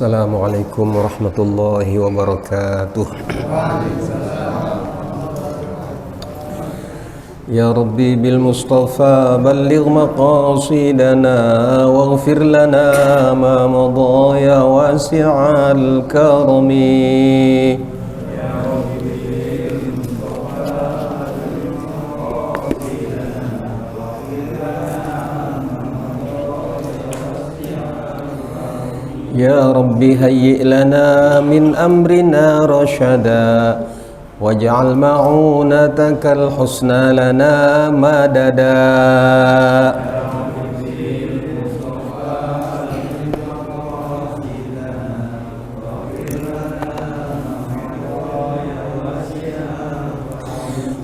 Assalamualaikum warahmatullahi wabarakatuh. Ya Rabbi bil Mustafa balligh maqasidana waghfir lana ma madha ya wasi'al karami. Ya Rabbi hayyi' lana min amrina rashada waj'al ma'unatakal husna lana madada.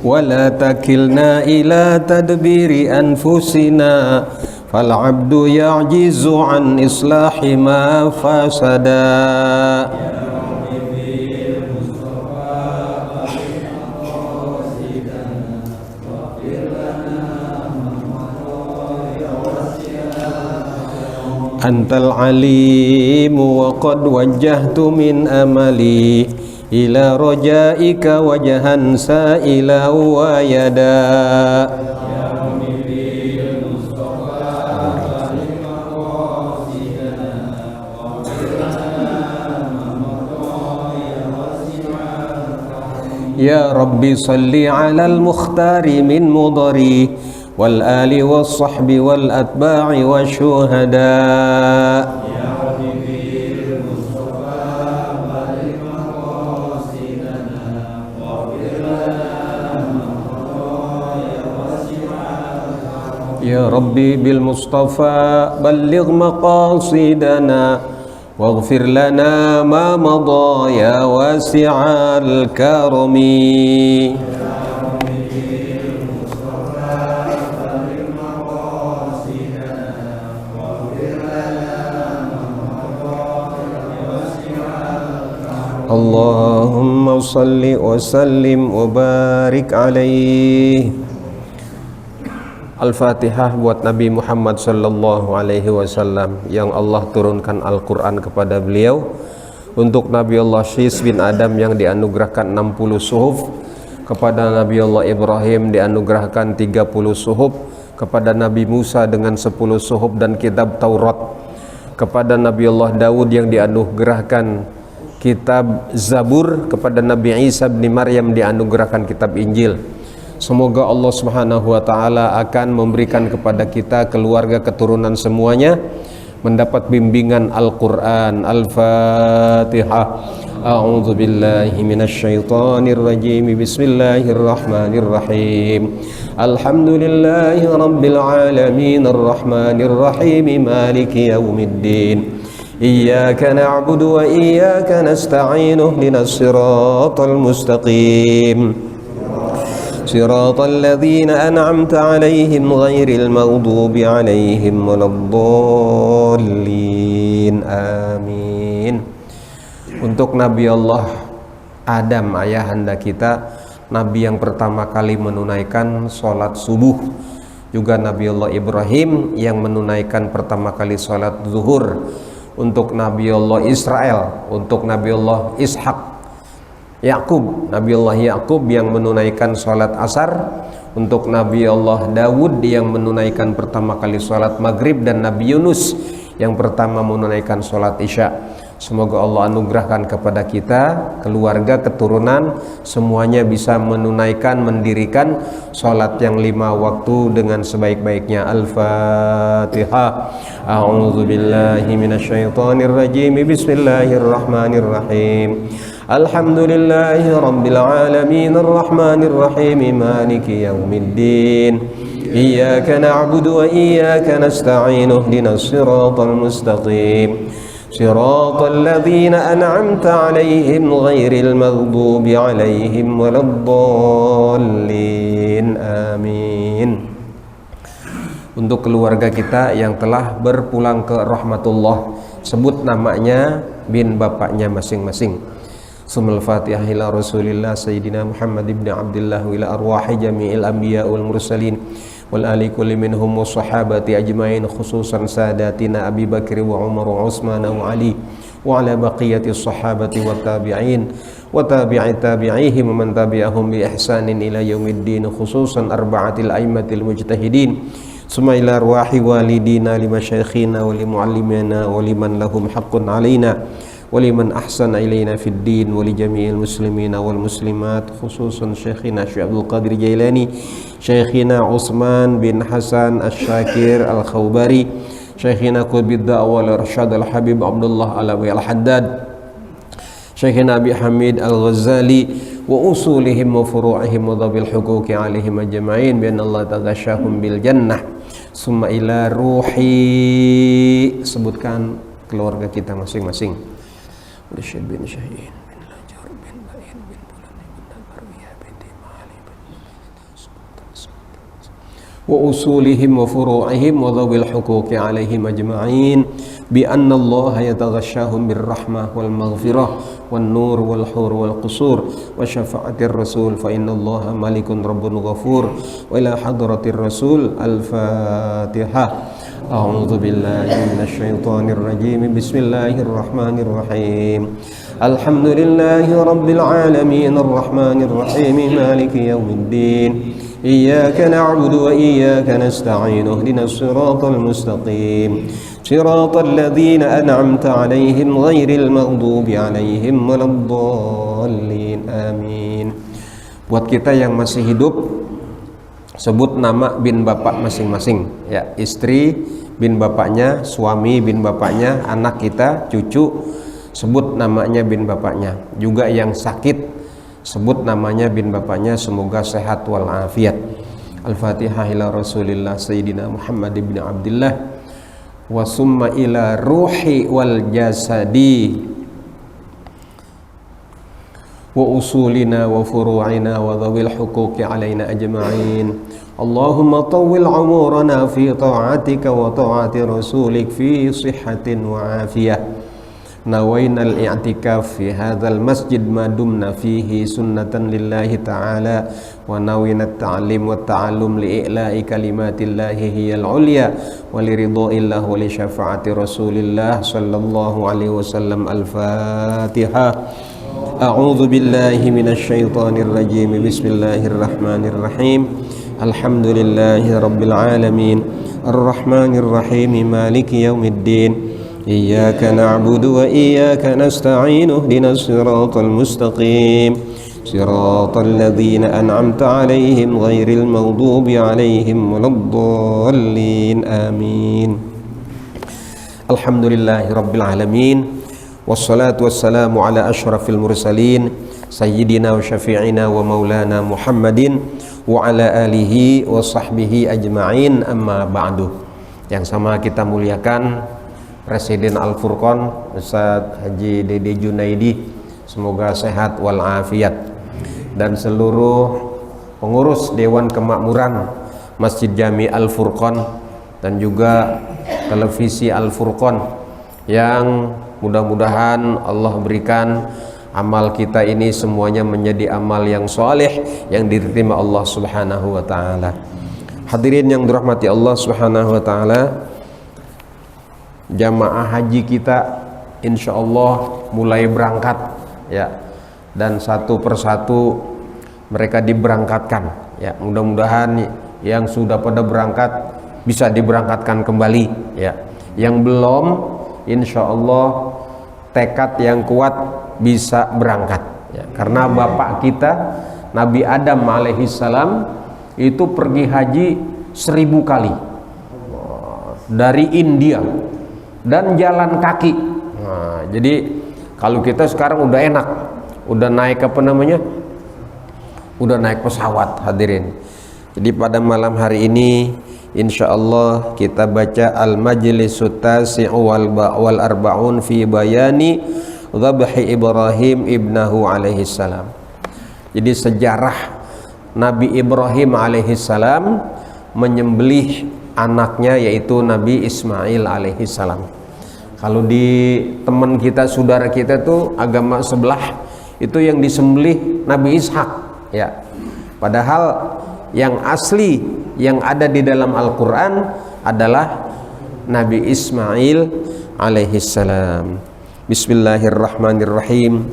Wa la takilna ila tadbiri anfusina fal abdu ya'jizu an islahi ma fasada. Antal alimu wa qad wajjahtu min amali ila rajaika wajhan sa'ila wa yada. Ya Rabbi salli alal mukhtari min mudari wal ali was sahbi wal atba'i wasyuhada. Ya Rabbi bil Mustafa balligh maqasidana waghfir lana ma madha ya wasi'al karami. Allahumma salli wa sallim wa barik alaihi. Al-Fatihah buat Nabi Muhammad sallallahu alaihi wasallam yang Allah turunkan Al-Quran kepada beliau. Untuk Nabi Allah Syis bin Adam yang dianugerahkan 60 suhuf, kepada Nabi Allah Ibrahim dianugerahkan 30 suhuf, kepada Nabi Musa dengan 10 suhuf dan kitab Taurat, kepada Nabi Allah Daud yang dianugerahkan kitab Zabur, kepada Nabi Isa bin Maryam dianugerahkan kitab Injil. Semoga Allah Subhanahu wa taala akan memberikan kepada kita, keluarga, keturunan semuanya mendapat bimbingan Al-Qur'an. Al-Fatihah. A'udzu billahi minasyaitonir rajim. Bismillahirrahmanirrahim. Alhamdulillahi rabbil alamin arrahmanir rahim maliki yaumiddin. Iyyaka na'budu wa iyyaka nasta'in ihdinas siratal mustaqim. Siratal ladzina an'amta 'alaihim ghairil maghdubi 'alaihim waladdallin. Amin. Untuk Nabi Allah Adam, ayahanda kita, Nabi yang pertama kali menunaikan sholat subuh. Juga Nabi Allah Ibrahim yang menunaikan pertama kali sholat zuhur. Untuk Nabi Allah Israel, untuk Nabi Allah Ishak, Yakub, Nabi Allah Yakub yang menunaikan sholat asar. Untuk Nabi Allah Dawud yang menunaikan pertama kali sholat maghrib, dan Nabi Yunus yang pertama menunaikan sholat isya. Semoga Allah anugerahkan kepada kita, keluarga, keturunan semuanya bisa menunaikan, mendirikan sholat yang 5 waktu dengan sebaik-baiknya. Al-Fatihah. A'udzu billahi minasyaitonir rajim. Bismillahirrahmanirrahim. Alhamdulillahi rabbil alamin arrahmanir rahim maliki yaumiddin. Iyyaka na'budu wa iyyaka nasta'in ihdinas siratal mustaqim. Siratal ladzina an'amta 'alaihim ghairil maghdubi 'alaihim waladdallin. Amin. Untuk keluarga kita yang telah berpulang ke rahmatullah, sebut namanya bin bapaknya masing-masing. Summal Fatihah ila Rasulillah Sayyidina Muhammad ibn Abdullah wa ila arwahi jami'il anbiya wal mursalin wal ali kulli minhum wa sahabati ajma'in, khususan sadatina Abi Bakr wa Umar wa Utsman wa Ali wa ala baqiyatis sahabati wat tabi'in wa tabi'i tabi'ihim wa man tabi'ahum bi ihsanin ila yaumiddin, khususan arba'atil aimmatil mujtahidin, summa ila arwahi walidina li masyayikhina wa li muallimina wa liman lahum haqqun alaina wa liman ahsana ilaina fid din wa li jami'il muslimina wal muslimat, khususan syekhina Syekh Abdul Qadir Jailani, syekhina Utsman bin Hasan Asy-Syakir Al-Khawbari, syekhina Qutbid Da'wah wal Irsyad Al-Habib Abdullah Alawi Al-Haddad, syekhina Abi Hamid Al-Ghazali wa usulihim wa furu'ihim wa dhabil huquqi alaihim ajma'in bi anna Allah taghashahum bil jannah, summa ila ruhi, sebutkan keluarga kita masing-masing. Syed bin Syahid bin Lajar bin Ba'in bin Bulani bin Nabarwiyah bin Timali bin wa usulihim wa furu'ihim wa dhawil huquqi alaihim ajma'in bi anna Allah yataghashahum bir rahmah wal maghfirah wan nur wal hur wal qusur wa syafa'atir rasul fa inna Allah malikun rabbun ghafur wa ila hadratir rasul. Al-Fatihah. A'udzu billahi minasy syaithanir rajim. Bismillahirrahmanirrahim. Alhamdulillahi rabbil alamin arrahmanir rahim maliki yaumiddin. Iyyaka na'budu wa iyyaka nasta'in. Ihdinas siratal mustaqim. Siratal ladzina an'amta 'alaihim ghairil maghdubi 'alaihim waladdallin. Amin. Buat kita yang masih hidup, sebut nama bin bapak masing-masing, ya, istri bin bapaknya, suami bin bapaknya, anak kita, cucu, sebut namanya bin bapaknya. Juga yang sakit, sebut namanya bin bapaknya, semoga sehat walafiat. Al-Fatihah ila Rasulillah Sayyidina Muhammad ibn Abdullah wa summa ila ruhi wal jasadi wa usulina wa furu'ina wa dhawil huquqi alaina ajma'in. Allahumma tawwil umurana fi ta'atika wa ta'ati rasulik fi sihhatin wa afiyah. Nawayna al-i'tikaf fi hadzal masjid ma dumna fihi sunnatan lillahi ta'ala wa nawayna at-ta'lim wa at-ta'allum li i'la'i kalimatillahi hiyal ulya wa li ridha'illah wa li syafa'ati rasulillah sallallahu alaihi wasallam. Al-Fatihah. A'udzu billahi minasy syaithanir rajim. Bismillahirrahmanirrahim. Alhamdulillahi rabbil alamin arrahmanir rahim maliki yaumiddin. Iyyaka na'budu wa iyyaka nasta'in. Ihdinas siratal mustaqim. Siratal ladzina an'amta 'alaihim ghairil maghdubi 'alaihim waladdallin. Amin. Alhamdulillahi rabbil alamin. Wassalatu wassalamu ala asyrafil mursalin sayyidina wa syafi'ina wa maulana Muhammadin wa ala alihi wa sahbihi ajma'in, amma ba'du. Yang sama kita muliakan Presiden Al-Furqan Ustaz Haji Dede Junaidi, semoga sehat walafiat, dan seluruh pengurus Dewan Kemakmuran Masjid Jami Al-Furqan dan juga televisi Al-Furqan, yang mudah-mudahan Allah berikan amal kita ini semuanya menjadi amal yang soleh, yang diterima Allah Subhanahu wa ta'ala. Hadirin yang dirahmati Allah Subhanahu wa ta'ala, jamaah haji kita insya Allah mulai berangkat, ya, dan satu persatu mereka diberangkatkan, ya. Mudah-mudahan yang sudah pada berangkat bisa diberangkatkan kembali, ya. Yang belum, insya Allah tekad yang kuat bisa berangkat, ya. Karena bapak kita Nabi Adam alaihissalam itu pergi haji 1000 kali dari India dan jalan kaki. Nah, jadi kalau kita sekarang udah enak, udah naik apa namanya, udah naik pesawat, hadirin. Jadi pada malam hari ini insya Allah kita baca Al-Majlisut Tasi'u wal Arba'un fi bayani dhabhi Ibrahim ibnahu alaihi salam. Jadi sejarah Nabi Ibrahim alaihi salam menyembelih anaknya, yaitu Nabi Ismail alaihi salam. Kalau di teman kita, saudara kita tuh agama sebelah itu yang disembelih Nabi Ishak, ya. Padahal yang asli yang ada di dalam Al-Quran adalah Nabi Ismail alaihi salam. Bismillahirrahmanirrahim.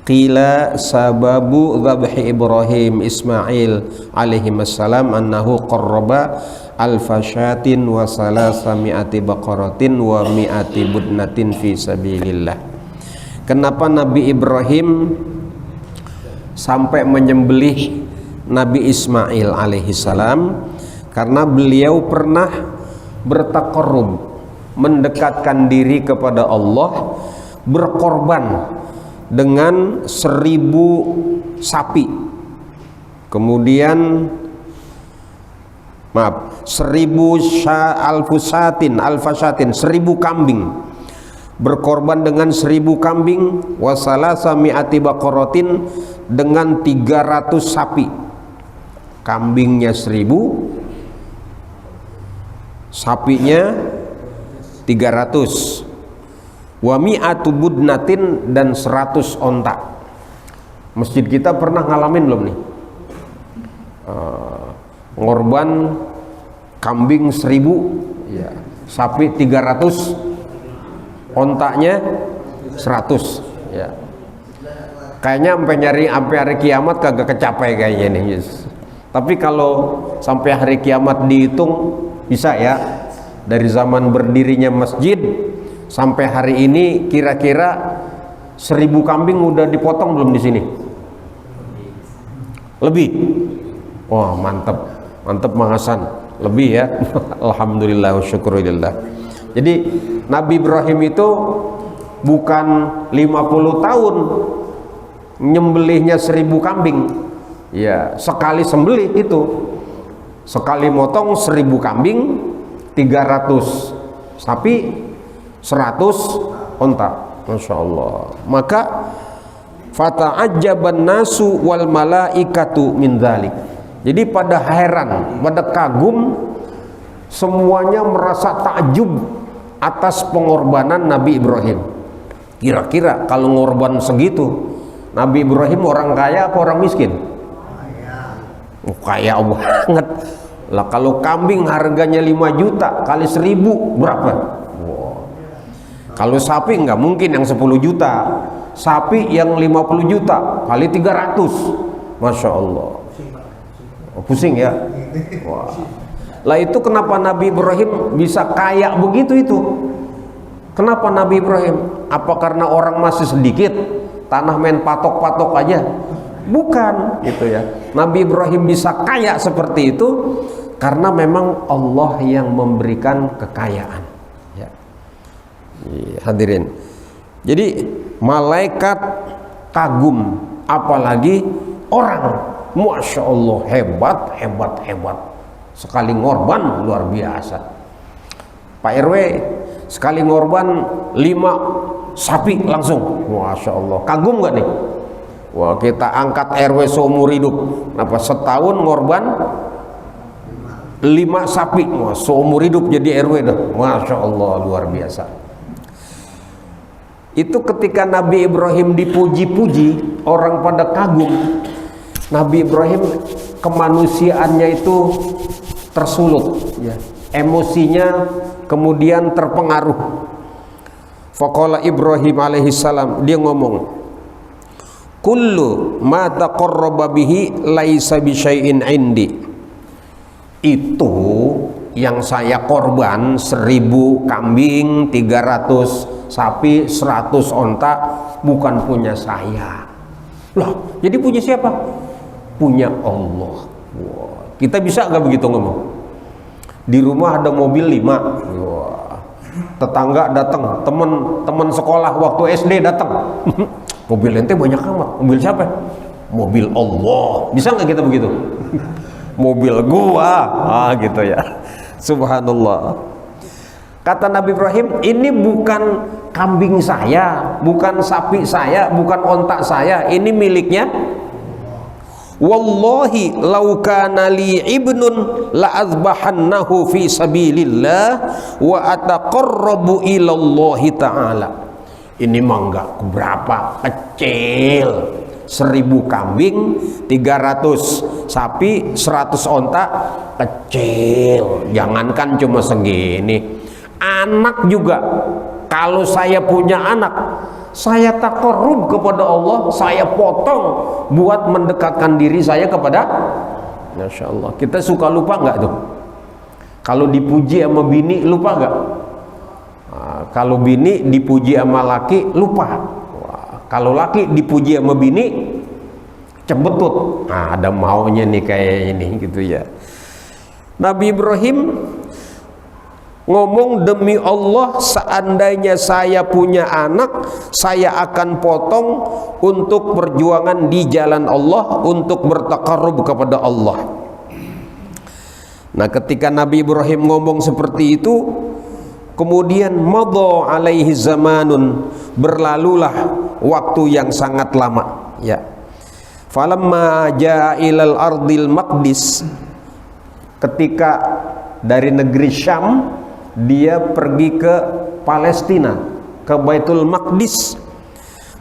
Qila sababu dzabhi Ibrahim Ismail alaihi wassalam annahu qarraba alfasyatin wa salasami'ati baqaratin wa mi'ati budnatin fi sabilillah. Kenapa Nabi Ibrahim sampai menyembelih Nabi Ismail alaihi salam? Karena beliau pernah bertaqarrub, mendekatkan diri kepada Allah, berkorban dengan 1000 sapi, kemudian 1000 alfasatin 1000 kambing, berkorban dengan 1000 kambing, wasalasa mi'ati baqaratin, dengan 300 sapi. Kambingnya 1000, sapinya 300, wa mi'atu budnatin, dan 100 onta. Masjid kita pernah ngalamin belum nih? Ngorban kambing 1000, ya, sapi 300, ontanya 100, ya. Kayaknya sampai hari kiamat kagak kecapai kayaknya nih. Yes. Tapi kalau sampai hari kiamat dihitung bisa ya, dari zaman berdirinya masjid sampai hari ini kira-kira 1000 kambing udah dipotong belum di sini? Lebih. Wah, mantap Mang Hasan, lebih ya. Alhamdulillah wa syukurillah. Jadi Nabi Ibrahim itu bukan 50 tahun nyembelihnya 1000 kambing, ya, sekali sembelih itu, sekali motong 1000 kambing, 300 sapi, 100 onta. Masya Allah. Maka fata'ajjaban nasu wal malaikatu min dzalik. Jadi pada heran, pada kagum, semuanya merasa takjub atas pengorbanan Nabi Ibrahim. Kira-kira kalau ngorban segitu, Nabi Ibrahim orang kaya apa orang miskin? Kaya banget. Lah kalau kambing harganya 5 juta kali 1000 berapa? Wow. Kalau sapi nggak mungkin yang 10 juta. Sapi yang 50 juta kali 300. Masya Allah. Pusing ya. Wah. Lah itu kenapa Nabi Ibrahim bisa kaya begitu itu? Kenapa Nabi Ibrahim? Apa karena orang masih sedikit, tanah main patok-patok aja? Bukan, gitu ya. Nabi Ibrahim bisa kaya seperti itu karena memang Allah yang memberikan kekayaan. Ya. Hadirin. Jadi malaikat kagum, apalagi orang. Masya Allah, hebat. Sekali ngorban luar biasa. Pak RW sekali ngorban 5 sapi langsung. Masya Allah, kagum gak nih? Wah, kita angkat RW seumur hidup. Kenapa setahun ngorban 5 sapi? Wah, seumur hidup jadi RW dah. Masya Allah, luar biasa. Itu ketika Nabi Ibrahim dipuji-puji, orang pada kagum. Nabi Ibrahim kemanusiaannya itu tersulut, ya. Emosinya kemudian terpengaruh. Faqala Ibrahim alaihi salam, dia ngomong, kullu ma taqarraba bihi laisa bi syai'in indi. Itu yang saya korban 1000 kambing, 300 sapi, 100 onta, bukan punya saya. Lah, jadi punya siapa? Punya Allah. Wah, kita bisa nggak begitu ngomong? Di rumah ada mobil 5. Wah, tetangga datang, teman sekolah waktu SD datang. Mobil ente banyak amat. Mobil siapa? Mobil Allah. Bisa nggak kita begitu? Mobil gua, gitu ya. Subhanallah. Kata Nabi Ibrahim, ini bukan kambing saya, bukan sapi saya, bukan ontak saya, ini miliknya. Wallahi law kana li ibnun la azbahannahu fi sabilillah wa ataqarrabu ila Allah taala. Ini mah enggak berapa, kecil. 1000 kambing, 300 sapi, 100 onta, kecil. Jangankan cuma segini. Anak juga Kalau saya punya anak, saya taqarrub kepada Allah, saya potong buat mendekatkan diri saya kepada. Masya Allah. Kita suka lupa nggak tuh? Kalau dipuji sama bini lupa nggak? Nah, kalau bini dipuji sama laki lupa. Wah, kalau laki dipuji sama bini cembetut. Nah, ada maunya nih kayak ini gitu ya. Nabi Ibrahim ngomong, demi Allah seandainya saya punya anak, saya akan potong untuk perjuangan di jalan Allah, untuk bertaqarrub kepada Allah. Nah, ketika Nabi Ibrahim ngomong seperti itu, kemudian madha alaihi zamanun, berlalulah waktu yang sangat lama ya. Falamma jaa ilal ardil maqdis, ketika dari negeri Syam dia pergi ke Palestina, ke Baitul Maqdis,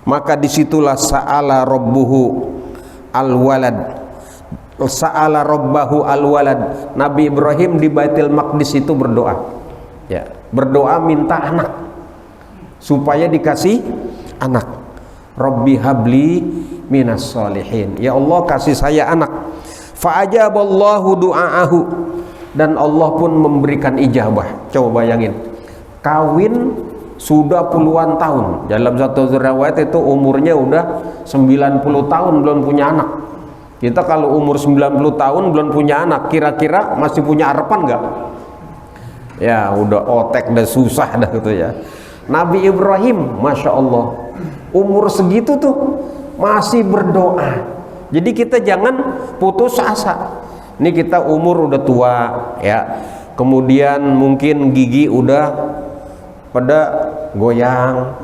maka disitulah sa'ala rabbuhu al-walad, sa'ala rabbahu al-walad. Nabi Ibrahim di Baitul Maqdis itu berdoa ya, berdoa minta anak supaya dikasih anak. Rabbi habli minas solihin, ya Allah kasih saya anak. Fa'ajaballahu du'aahu, dan Allah pun memberikan ijabah. Coba bayangin, kawin sudah puluhan tahun, dalam satu riwayat itu umurnya udah 90 tahun belum punya anak. Kita kalau umur 90 tahun belum punya anak, kira-kira masih punya harapan nggak? Ya udah otek, udah susah dah gitu ya. Nabi Ibrahim, Masya Allah, umur segitu tuh masih berdoa. Jadi kita jangan putus asa. Ini kita umur udah tua ya, kemudian mungkin gigi udah pada goyang,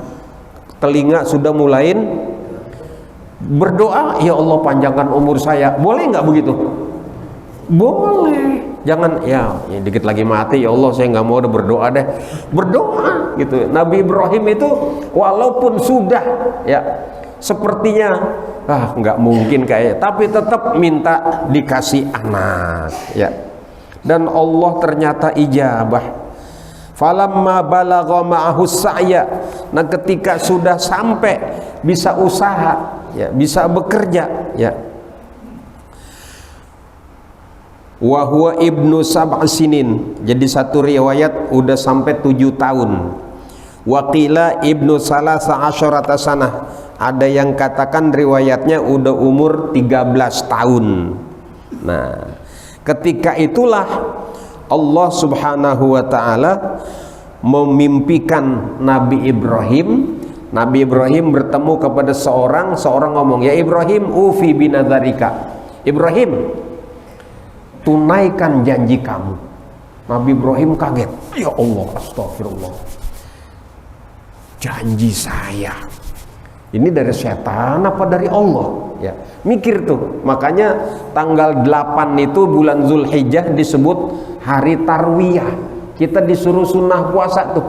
telinga sudah mulai berdoa, ya Allah panjangkan umur saya. Boleh nggak begitu? Boleh. Jangan ya dikit lagi mati, ya Allah saya nggak mau udah berdoa deh. Berdoa gitu. Nabi Ibrahim itu walaupun sudah ya sepertinya nggak mungkin kayak, tapi tetap minta dikasih anak ya. Dan Allah ternyata ijabah. Falamma balagha ma'ahu sa'ya, nah ketika sudah sampai bisa usaha ya, bisa bekerja ya. Wa huwa ibnu sab'sinin, jadi satu riwayat udah sampai 7 tahun. Waqila ibnu salasa asyarata sanah, ada yang katakan riwayatnya udah umur 13 tahun. Nah, ketika itulah Allah subhanahu wa ta'ala memimpikan Nabi Ibrahim. Nabi Ibrahim bertemu kepada seorang ngomong, ya Ibrahim ufi binadzarika, Ibrahim tunaikan janji kamu. Nabi Ibrahim kaget, ya Allah, astagfirullah, janji saya ini dari setan apa dari Allah ya, mikir tuh. Makanya tanggal 8 itu bulan Zulhijjah disebut hari tarwiyah. Kita disuruh sunnah puasa tuh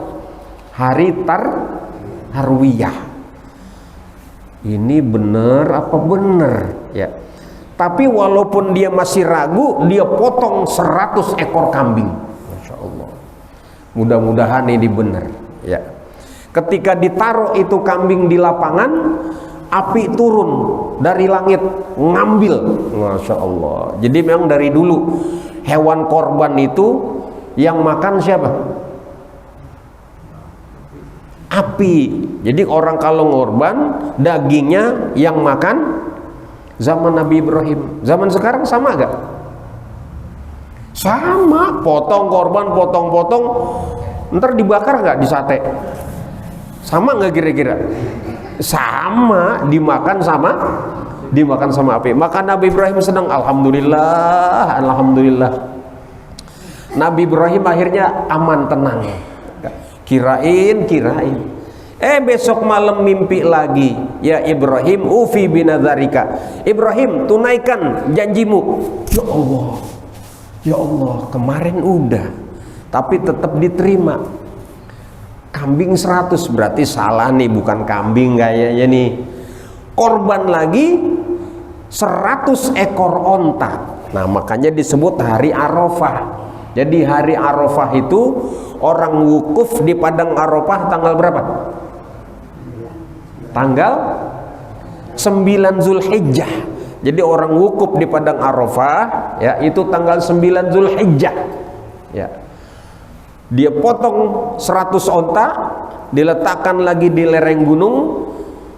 hari tarwiyah. Ini bener apa bener ya. Tapi walaupun dia masih ragu, dia potong 100 ekor kambing. Masya Allah, mudah-mudahan ini benar ya. Ketika ditaruh itu kambing di lapangan, api turun dari langit ngambil. Masya Allah. Jadi memang dari dulu hewan korban itu yang makan siapa? Api. Jadi orang kalau ngorban dagingnya yang makan zaman Nabi Ibrahim. Zaman sekarang sama gak? Sama, potong korban, potong-potong, ntar dibakar gak di sate? Sama nggak kira-kira? Sama, dimakan sama api. Maka Nabi Ibrahim senang, alhamdulillah, alhamdulillah. Nabi Ibrahim akhirnya aman, tenang. Kirain. Besok malam mimpi lagi, ya Ibrahim ufi binadzarika, Ibrahim tunaikan janjimu. Ya Allah, kemarin udah, tapi tetap diterima. Kambing 100, berarti salah nih, bukan kambing kayaknya nih. Korban lagi 100 ekor onta. Nah makanya disebut hari Arafah. Jadi hari Arafah itu orang wukuf di padang Arafah tanggal berapa? Tanggal 9 Zulhijjah. Jadi orang wukuf di padang Arafah ya itu tanggal 9 Zulhijjah. Ya. Dia potong 100 onta, diletakkan lagi di lereng gunung,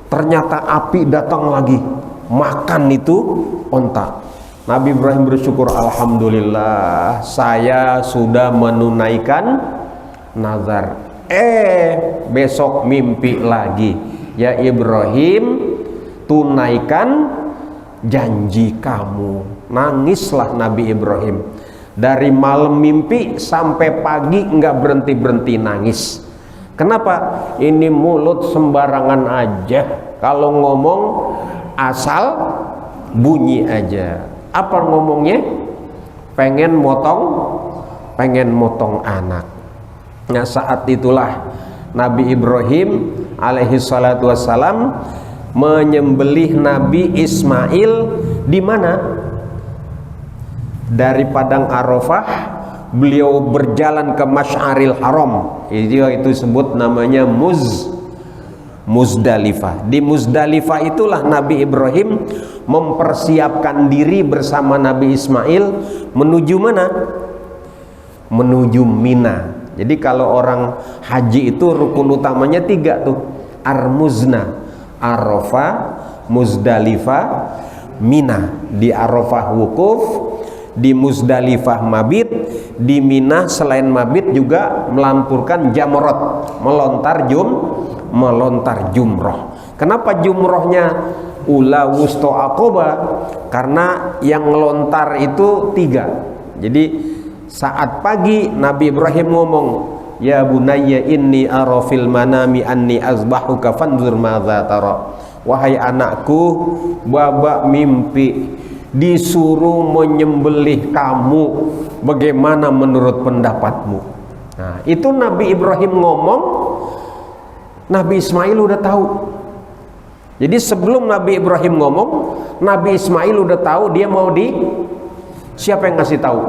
ternyata api datang lagi makan itu onta. Nabi Ibrahim bersyukur, alhamdulillah saya sudah menunaikan nazar. Besok mimpi lagi, ya Ibrahim, tunaikan janji kamu. Nangislah Nabi Ibrahim. Dari malam mimpi sampai pagi nggak berhenti-berhenti nangis. Kenapa? Ini mulut sembarangan aja. Kalau ngomong asal bunyi aja. Apa ngomongnya? Pengen motong anak. Nah saat itulah Nabi Ibrahim alaihi salatu wassalam menyembelih Nabi Ismail di mana? Dari padang Arafah beliau berjalan ke Masy'aril Haram. Itu sebut namanya Muzdalifah. Di Muzdalifah itulah Nabi Ibrahim mempersiapkan diri bersama Nabi Ismail menuju mana? Menuju Mina. Jadi kalau orang haji itu rukun utamanya 3 tuh. Armuzna, Arafah, Muzdalifah, Mina. Di Arafah wukuf, di Muzdalifah mabit, di Mina selain mabit juga melampurkan jamrot, melontar jumroh. Kenapa jumrohnya ula wusto aqobah? Karena yang melontar itu 3. Jadi saat pagi Nabi Ibrahim ngomong, ya bunayya inni ara fil manami anni azbahuka fanzur madza tara. Wahai anakku, baba mimpi disuruh menyembelih kamu, bagaimana menurut pendapatmu? Nah, itu Nabi Ibrahim ngomong, Nabi Ismail udah tahu. Jadi sebelum Nabi Ibrahim ngomong, Nabi Ismail udah tahu dia mau siapa yang ngasih tahu?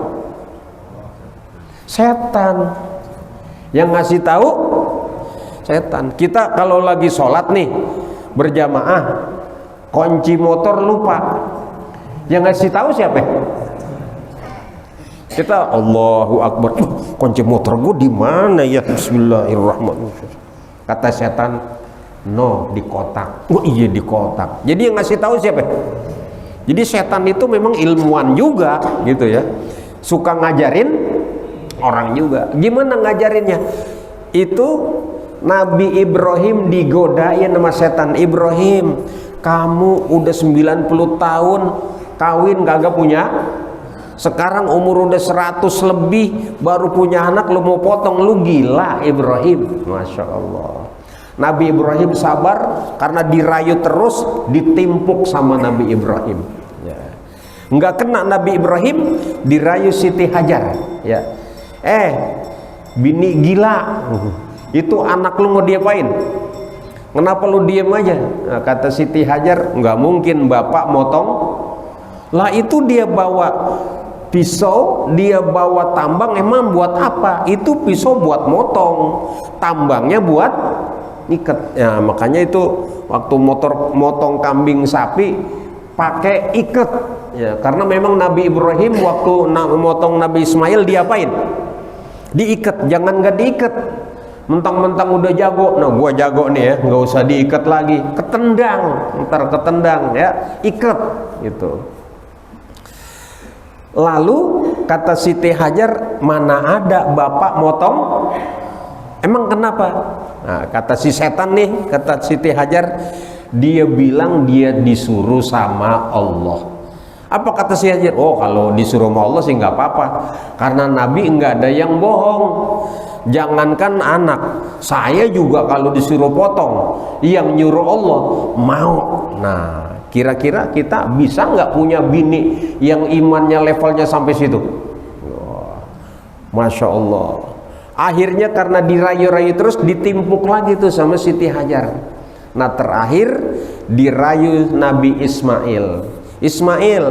Setan. Yang ngasih tahu setan. Kita kalau lagi sholat nih berjamaah, kunci motor lupa, yang ngasih tahu siapa? Kita Allahu Akbar, kunci motor gue di mana ya? Bismillahirrahmanirrahim. Kata setan, no, di kotak. Oh iya, di kotak. Jadi yang ngasih tahu siapa? Jadi setan itu memang ilmuwan juga gitu ya, suka ngajarin orang juga. Gimana ngajarinnya? Itu Nabi Ibrahim digodain sama setan. Ibrahim, kamu udah 90 tahun kawin kagak punya, sekarang umur udah 100 lebih baru punya anak, lu mau potong, lu gila Ibrahim. Masya Allah. Nabi Ibrahim sabar karena dirayu terus, ditimpuk sama Nabi Ibrahim ya. Nggak kena Nabi Ibrahim, dirayu Siti Hajar ya. Bini gila, itu anak lu mau diapain? Kenapa lu diem aja? Nah, kata Siti Hajar, nggak mungkin bapak motong. Lah itu dia bawa pisau, dia bawa tambang, emang buat apa? Itu pisau buat motong, tambangnya buat ikat. Ya, makanya itu waktu motong kambing sapi pakai ikat. Ya, karena memang Nabi Ibrahim waktu motong Nabi Ismail diapain? Diikat, jangan nggak diikat. Mentang-mentang udah jago, nah gua jago nih ya, nggak usah diikat lagi, ketendang, ntar ketendang ya, ikat gitu. Lalu kata Siti Hajar, mana ada bapak motong? Emang kenapa? Nah, kata si setan nih, kata Siti Hajar, dia bilang dia disuruh sama Allah. Apa kata si Hajar? Oh, kalau disuruh sama Allah sih nggak apa-apa, karena Nabi nggak ada yang bohong. Jangankan anak, saya juga kalau disuruh potong, yang nyuruh Allah mau. Nah, kira-kira kita bisa nggak punya bini yang imannya levelnya sampai situ? Masya Allah. Akhirnya karena dirayu-rayu terus, ditimpuk lagi tuh sama Siti Hajar. Nah terakhir dirayu Nabi Ismail. Ismail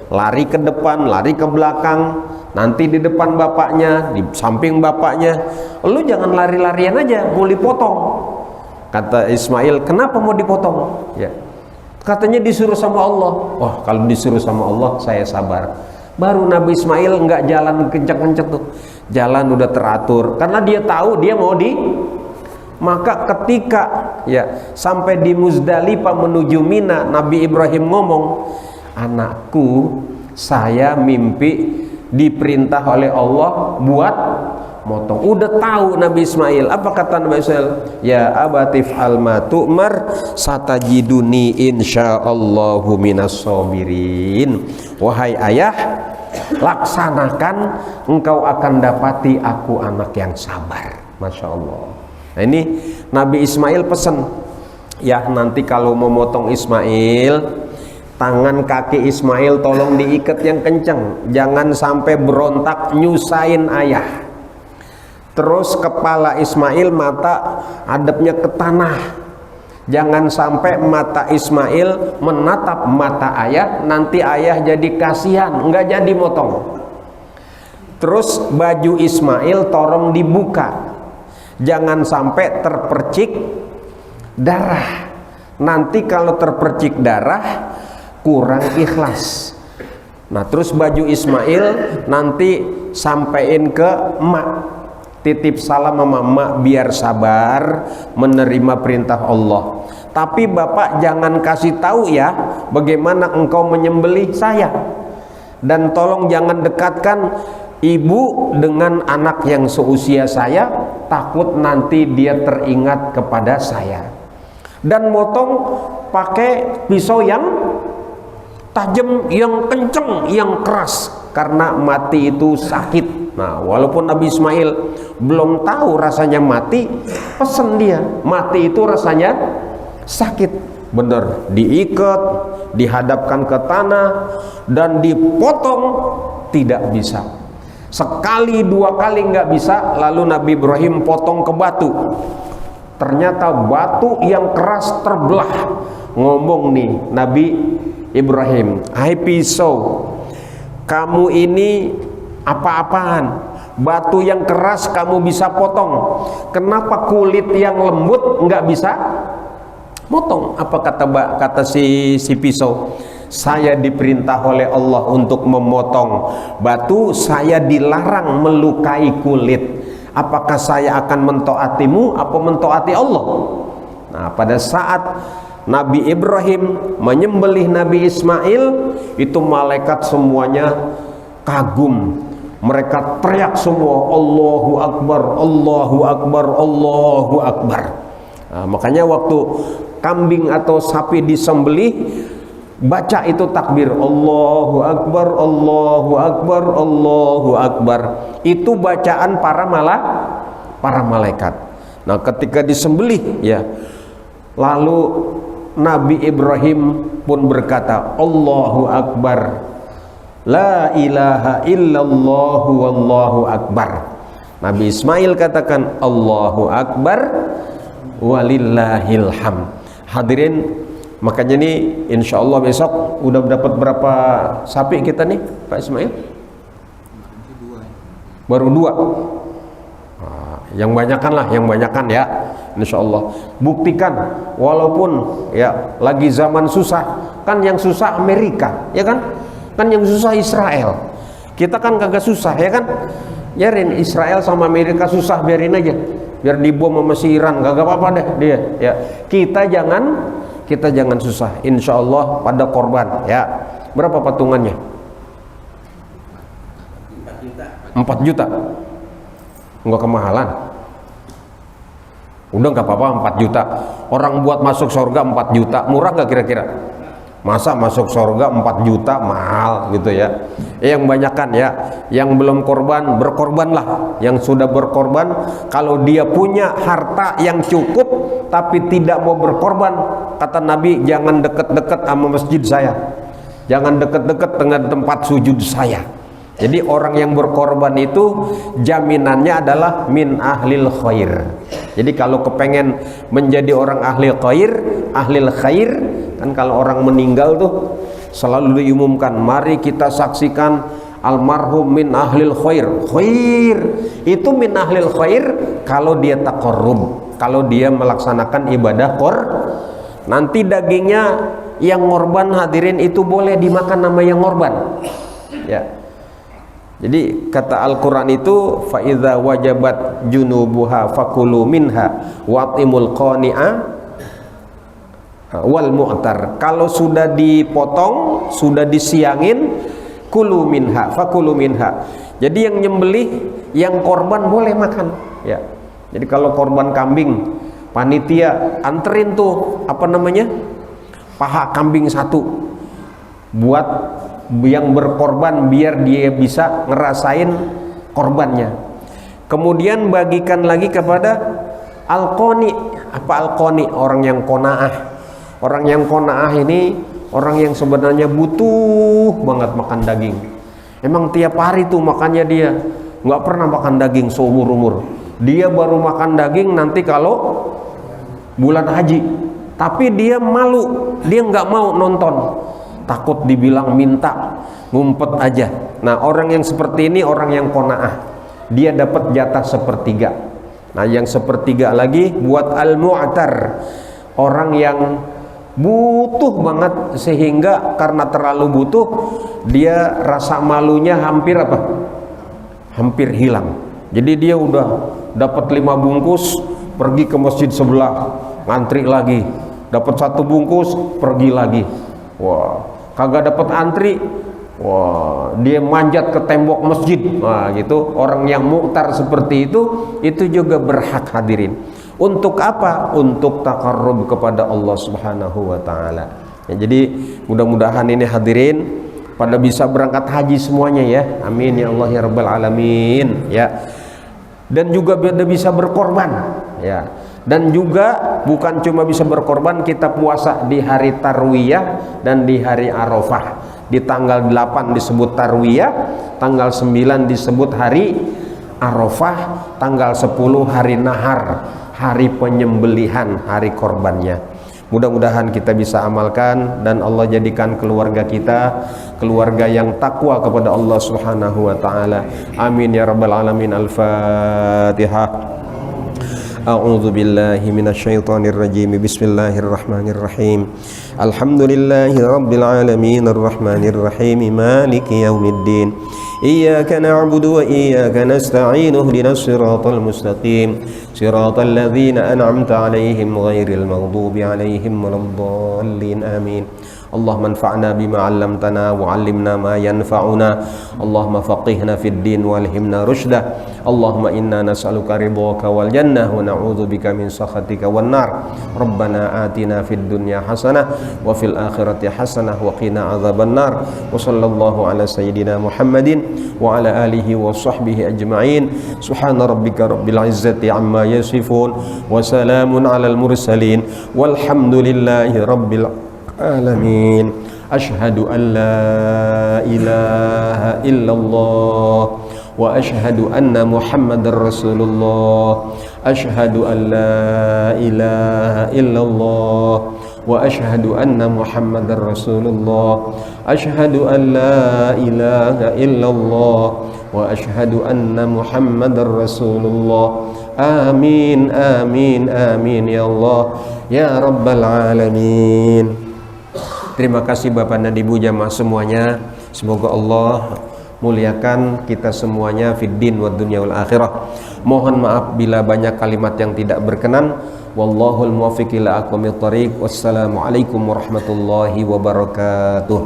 lari ke depan, lari ke belakang, nanti di depan bapaknya, di samping bapaknya. Lu jangan lari-larian aja, mau dipotong. Kata Ismail, kenapa mau dipotong? Ya, katanya disuruh sama Allah. Wah, kalau disuruh sama Allah saya sabar. Baru Nabi Ismail nggak jalan kencang-kencang tuh, jalan udah teratur, karena dia tahu dia mau di. Maka ketika ya sampai di Muzdalifah menuju Mina, Nabi Ibrahim ngomong, anakku, saya mimpi diperintah oleh Allah buat motong. Udah tahu Nabi Ismail. Apa kata Nabi Ismail? Ya abatif alma tu'mar satajiduni insyaallahu minas sabirin. Wahai ayah, laksanakan, engkau akan dapati aku anak yang sabar. Masya Allah. Nah, ini Nabi Ismail pesan, ya nanti kalau mau motong Ismail, tangan kaki Ismail tolong diikat yang kencang, jangan sampai berontak nyusahin ayah. Terus kepala Ismail, mata hadapnya ke tanah, jangan sampai mata Ismail menatap mata ayah, nanti ayah jadi kasihan, nggak jadi motong. Terus baju Ismail tolong dibuka, jangan sampai terpercik darah. Nanti kalau terpercik darah kurang ikhlas. Nah, terus baju Ismail nanti sampein ke emak, titip salam sama emak biar sabar menerima perintah Allah. Tapi bapak jangan kasih tahu ya bagaimana engkau menyembelih saya, dan tolong jangan dekatkan ibu dengan anak yang seusia saya, takut nanti dia teringat kepada saya. Dan motong pakai pisau yang tajam, yang kenceng, yang keras, karena mati itu sakit. Nah, walaupun Nabi Ismail belum tahu rasanya mati, pesen dia, mati itu rasanya sakit. Bener, diikat, dihadapkan ke tanah, dan dipotong tidak bisa. Sekali dua kali nggak bisa, lalu Nabi Ibrahim potong ke batu. Ternyata batu yang keras terbelah. Ngomong nih Nabi Ibrahim, hai pisau, kamu ini apa-apaan? Batu yang keras kamu bisa potong, kenapa kulit yang lembut nggak bisa potong? Apa kata si pisau? Saya diperintah oleh Allah untuk memotong batu, saya dilarang melukai kulit. Apakah saya akan mentaatimu apa mentaati Allah? Nah, pada saat Nabi Ibrahim menyembelih Nabi Ismail, itu malaikat semuanya kagum. Mereka teriak semua, Allahu Akbar, Allahu Akbar, Allahu Akbar. Nah, makanya waktu kambing atau sapi disembelih, baca itu takbir, Allahu Akbar, Allahu Akbar, Allahu Akbar. Itu bacaan para malaikat. Nah, ketika disembelih ya, lalu Nabi Ibrahim pun berkata, Allahu Akbar, la ilaha illallah wallahu akbar. Nabi Ismail katakan, Allahu Akbar walillahil hamd. Hadirin, makanya nih insya Allah besok udah dapat berapa sapi kita nih Pak Ismail? Baru 2. Nah, yang banyakan lah, yang banyakan ya insya Allah. Buktikan, walaupun ya lagi zaman susah, kan yang susah Amerika ya kan, kan yang susah Israel. Kita kan kagak susah ya kan, biarin Israel sama Amerika susah, biarin aja, biar dibom sama si Iran, kagak apa-apa deh dia ya. Kita jangan susah, insya Allah pada korban ya. Berapa patungannya? 4 juta. Enggak kemahalan. Udah nggak apa-apa 4 juta. Orang buat masuk surga 4 juta, murah nggak kira-kira? Masa masuk surga 4 juta mahal gitu ya. Yang banyakkan ya, yang belum korban, berkorbanlah. Yang sudah berkorban, kalau dia punya harta yang cukup tapi tidak mau berkorban, kata Nabi, jangan deket-deket sama masjid saya, jangan deket-deket dengan tempat sujud saya. Jadi orang yang berkorban itu jaminannya adalah min ahlil khair. Jadi kalau kepengen menjadi orang ahli khair, kan kalau orang meninggal tuh selalu diumumkan, mari kita saksikan almarhum min ahlil khair. Khair itu min ahlil khair kalau dia taqarrub, kalau dia melaksanakan ibadah nanti dagingnya yang ngorban hadirin itu boleh dimakan nama yang ngorban ya. Jadi kata Al-Quran itu fa idza wajabat junubuha fakulu minha watimul qani'a wal mu'tar. Kalau sudah dipotong, sudah disiangin, kulu minha fakulu minha. Jadi yang nyembelih, yang korban boleh makan ya. Jadi kalau korban kambing, panitia anterin tuh apa namanya, paha kambing satu buat yang berkorban biar dia bisa ngerasain korbannya. Kemudian bagikan lagi kepada al-qani. Apa al-qani? Orang yang qanaah. Orang yang qanaah ini orang yang sebenarnya butuh banget makan daging. Emang tiap hari tuh makannya dia nggak pernah makan daging seumur umur. Dia baru makan daging nanti kalau bulan haji. Tapi dia malu, dia nggak mau nonton, takut dibilang minta, ngumpet aja. Nah orang yang seperti ini orang yang qanaah, dia dapat jatah sepertiga. Nah yang sepertiga lagi buat al-mu'tar, orang yang butuh banget sehingga karena terlalu butuh dia rasa malunya hampir apa? Hampir hilang. Jadi dia udah dapat 5 bungkus, pergi ke masjid sebelah, ngantri lagi, dapat 1 bungkus, pergi lagi. Wah, kagak dapat antri, wah dia manjat ke tembok masjid. Nah gitu, orang yang mu'tar seperti itu juga berhak hadirin. Untuk apa? Untuk taqarrub kepada Allah Subhanahu wa taala. Ya, jadi mudah-mudahan ini hadirin pada bisa berangkat haji semuanya ya. Amin ya Allah ya rabbal alamin ya. Dan juga bisa berkorban ya. Dan juga bukan cuma bisa berkorban, kita puasa di hari Tarwiyah dan di hari Arafah. Di tanggal 8 disebut Tarwiyah, tanggal 9 disebut hari Arafah, tanggal 10 hari Nahar, hari penyembelihan, hari korbannya. Mudah-mudahan kita bisa amalkan dan Allah jadikan keluarga kita keluarga yang takwa kepada Allah Subhanahu wa taala. Amin ya rabbal alamin. Al-Fatihah. A'udzu billahi minasyaitonir rajim. Bismillahirrahmanirrahim. Alhamdulillahi rabbil alamin arrahmanir rahim maliki yaumiddin. Iyyaka na'budu wa iyyaka nasta'in ihdinas siratal mustaqim siratal ladzina an'amta 'alaihim ghairil maghdubi 'alaihim waladdallin. Amin. Allahumma anfa'na bima 'allamtana wa 'allimna ma yanfa'una. Allahumma faqihna fid din walhimna rusyda. Allahumma inna nas'aluka ridhaka wal jannah wa na'udzubika min sakhatika wan nar. Rabbana atina fid dunya hasanah wa fil akhirati hasanah wa qina adzaban nar. Wa sallallahu ala sayyidina Muhammadin wa ala alihi wa sahbihi ajma'in. Subhana rabbika rabbil izzati amma yasifun wa salamun alal mursalin walhamdulillahi rabbil alamin. Ashhadu an la ilaha illallah wa ashhadu anna Muhammadar Rasulullah. Ashhadu an la ilaha illallah wa ashhadu anna Muhammadar Rasulullah. Ashhadu an la ilaha illallah wa ashhadu anna Muhammadar Rasulullah. Amin amin amin ya Allah ya rabbal alamin. Terima kasih Bapak dan Ibu jamaah semuanya. Semoga Allah muliakan kita semuanya fid din wad dunya wal akhirah. Mohon maaf bila banyak kalimat yang tidak berkenan. Wallahul muwaffiq ila aqwamit thariq. Wassalamualaikum warahmatullahi wabarakatuh.